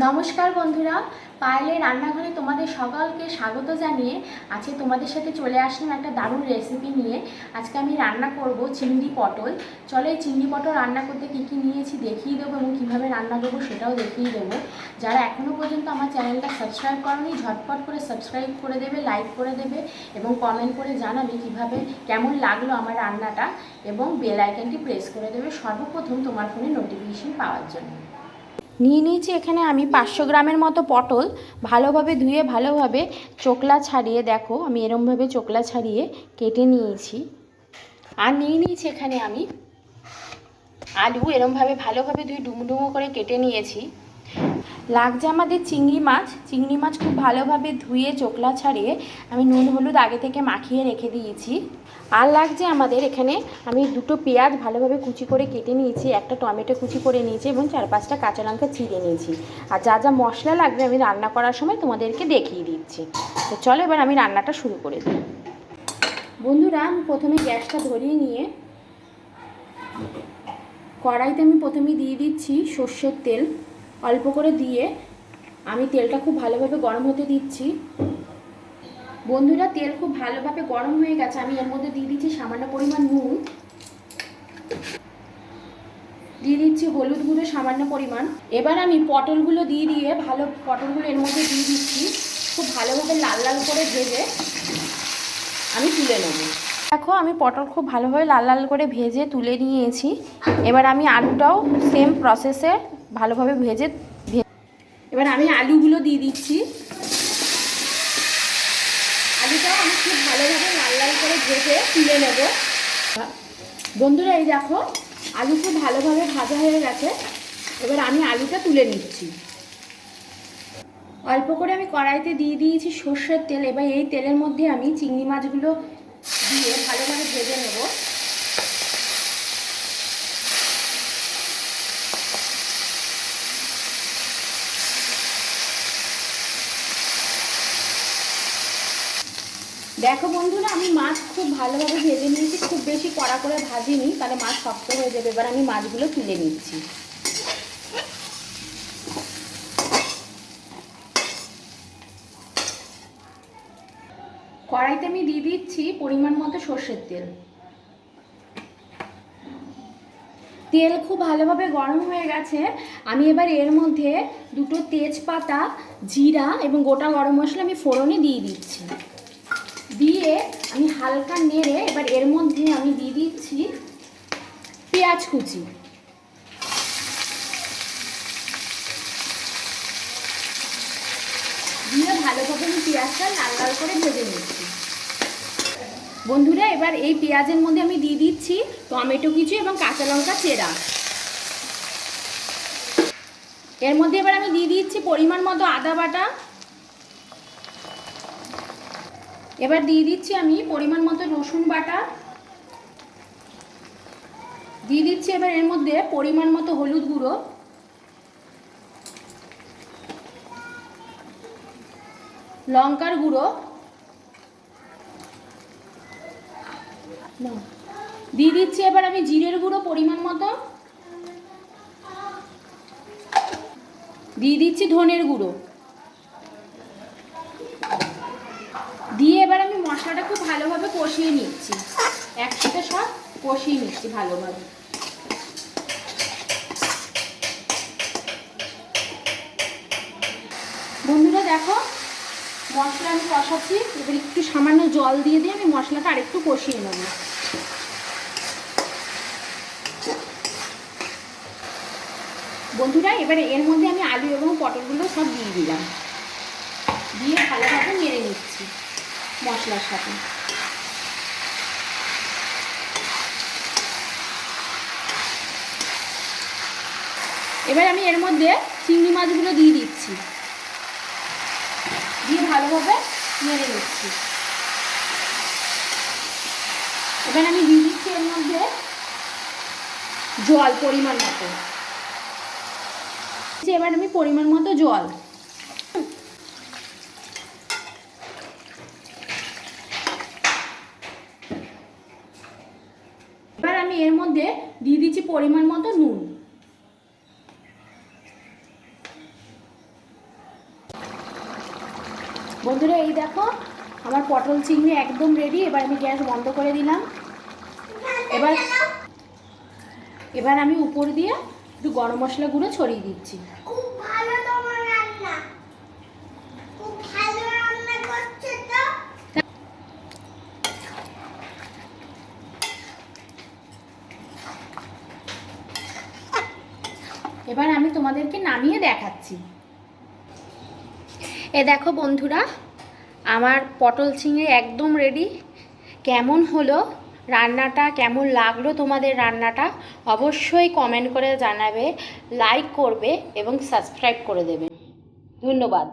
নমস্কার বন্ধুরা, পায়েলের রান্নাঘরে তোমাদের সকলকে স্বাগত জানিয়ে আজকে তোমাদের সাথে চলে আসলাম একটা দারুণ রেসিপি নিয়ে। আজকে আমি রান্না করব চিংড়ি পটল। চলো এই চিংড়ি পটল রান্না করতে কী কী নিয়েছি দেখিয়ে দেবো এবং কীভাবে রান্না করবো সেটাও দেখিয়ে দেবো। যারা এখনও পর্যন্ত আমার চ্যানেলটা সাবস্ক্রাইব করোনি ঝটপট করে সাবস্ক্রাইব করে দেবে, লাইক করে দেবে এবং কমেন্ট করে জানাবে কীভাবে কেমন লাগলো আমার রান্নাটা এবং বেল আইকনটি প্রেস করে দেবে সর্বপ্রথম তোমার ফোনে নোটিফিকেশন পাওয়ার জন্য। নিয়ে নিয়েছি এখানে আমি 500 গ্রামের মতো পটল, ভালোভাবে ধুয়ে ভালোভাবে চোকলা ছাড়িয়ে, দেখো আমি এরমভাবে চোকলা ছাড়িয়ে কেটে নিয়েছি। আর নিয়ে নিয়েছি এখানে আমি আলু, এরমভাবে ভালোভাবে ধুয়ে ডুমো ডুমো করে কেটে নিয়েছি। লাগছে আমাদের চিংড়ি মাছ খুব ভালোভাবে ধুয়ে চোকলা ছাড়িয়ে আমি নুন হলুদ আগে থেকে মাখিয়ে রেখে দিয়েছি। আর লাগছে আমাদের এখানে আমি দুটো পেঁয়াজ ভালোভাবে কুচি করে কেটে নিয়েছি, একটা টমেটো কুচি করে নিয়েছি এবং 4-5টা কাঁচা লঙ্কা চিড়ে নিয়েছি। আর যা যা মশলা লাগবে আমি রান্না করার সময় তোমাদেরকে দেখিয়ে দিচ্ছি। তো চলো এবার আমি রান্নাটা শুরু করে দিই। বন্ধুরা, আমি প্রথমে গ্যাসটা ধরিয়ে নিয়ে কড়াইতে আমি প্রথমে দিয়ে দিচ্ছি সর্ষের তেল। অল্প করে দিয়ে আমি তেলটা খুব ভালোভাবে গরম হতে দিচ্ছি। বন্ধুরা, তেল খুব ভালোভাবে গরম হয়ে গেছে, আমি এর মধ্যে দিয়ে দিচ্ছি সামান্য পরিমাণ নুন, দিয়ে দিচ্ছি হলুদ গুঁড়ো সামান্য পরিমাণ। এবার আমি পটলগুলো পটলগুলো এর মধ্যে দিয়ে দিচ্ছি, খুব ভালোভাবে লাল লাল করে ভেজে আমি তুলে নেব। দেখো আমি পটল খুব ভালোভাবে লাল লাল করে ভেজে তুলে নিয়েছি। এবার আমি আলুটাও সেম প্রসেসে ভালোভাবে এবার আমি আলুগুলো দিয়ে দিচ্ছি। আলুটাও আমি খুব ভালোভাবে লাল লাল করে ভেজে তুলে নেব। বন্ধুরা, এই দেখো আলু খুব ভালোভাবে ভাজা হয়ে গেছে। এবার আমি আলুটা তুলে নিচ্ছি। অল্প করে আমি কড়াইতে দিয়ে দিয়েছি সর্ষের তেল। এবার এই তেলের মধ্যে আমি চিংড়ি মাছগুলো দিয়ে ভালোভাবে ভেজে নেব। দেখো বন্ধুরা, আমি মাছ খুব ভালোভাবে ভেজে নিয়েছি, খুব বেশি কড়া করে ভাজিনি, তাহলে মাছ শক্ত হয়ে যাবে। এবার আমি মাছগুলো তুলে নিচ্ছি। কড়াইতে আমি দিয়ে দিচ্ছি পরিমাণ মতো সর্ষের তেল। তেল খুব ভালোভাবে গরম হয়ে গেছে। আমি এবার এর মধ্যে দুটো তেজপাতা, জিরা এবং গোটা গরম মশলা আমি ফোড়নে দিয়ে দিচ্ছি। দিয়ে আমি হালকা নেড়ে এবার এর মধ্যে আমি দিয়ে দিচ্ছি পেঁয়াজ কুচি। দিয়ে ভালোভাবে আমি পেঁয়াজটা লাল লাল করে ভেজে নিচ্ছি। বন্ধুরা, এবার এই পেঁয়াজের মধ্যে আমি দিয়ে দিচ্ছি টমেটো কুচি এবং কাঁচা লঙ্কা চেরা। এর মধ্যে এবার আমি দিয়ে দিচ্ছি পরিমাণ মতো আদা বাটা। এবার দিয়ে দিচ্ছি আমি পরিমাণ মতো রসুন বাটা। দিয়ে দিচ্ছি এবার এর মধ্যে পরিমাণ মতো হলুদ গুঁড়ো, লঙ্কার গুঁড়ো, দিয়ে দিচ্ছি এবার আমি জিরের গুঁড়ো পরিমাণ মতো, দিয়ে দিচ্ছি ধনের গুঁড়ো। দিয়ে এবার আমি মশলাটা খুব ভালোভাবে কষিয়ে নিচ্ছি, একসাথে সব কষিয়ে নিচ্ছি ভালোভাবে। বন্ধুরা দেখো, মশলা আমি কষাচ্ছি। এবার একটু সামান্য জল দিয়ে আমি মশলাটা আরেকটু কষিয়ে নেব। বন্ধুরা, এবারে এর মধ্যে আমি আলু এবং পটলগুলো সব দিয়ে দিলাম, দিয়ে ভালোভাবে নেড়ে নিচ্ছি মশলার সাথে। এবার আমি এর মধ্যে চিংড়ি মাছগুলো দিয়ে দিচ্ছি, দিয়ে ভালোভাবে নেড়ে নিচ্ছি। এবার আমি দিয়ে দিচ্ছি এর মধ্যে জল পরিমাণ মতো। এবার আমি পরিমাণ মতো জল, এবার আমি এর মধ্যে দিয়ে দিচ্ছি পরিমাণ মতো নুন। বন্ধুরা এই দেখো আমার পটল চিংড়ি একদম রেডি। এবার আমি গ্যাস বন্ধ করে দিলাম। এবার আমি উপর দিয়ে একটু গরম মশলা গুঁড়ো ছড়িয়ে দিচ্ছি। খুব ভালো তোমার রান্না, খুব ভালো রান্না করছে তো। এবার আমি তোমাদেরকে নামিয়ে দেখাচ্ছি। এ দেখো বন্ধুরা, আমার পটল চিংড়ি একদম রেডি। কেমন হলো রান্নাটা, কেমন লাগলো তোমাদের রান্নাটা অবশ্যই কমেন্ট করে জানাবে, লাইক করবে এবং সাবস্ক্রাইব করে দেবে। ধন্যবাদ।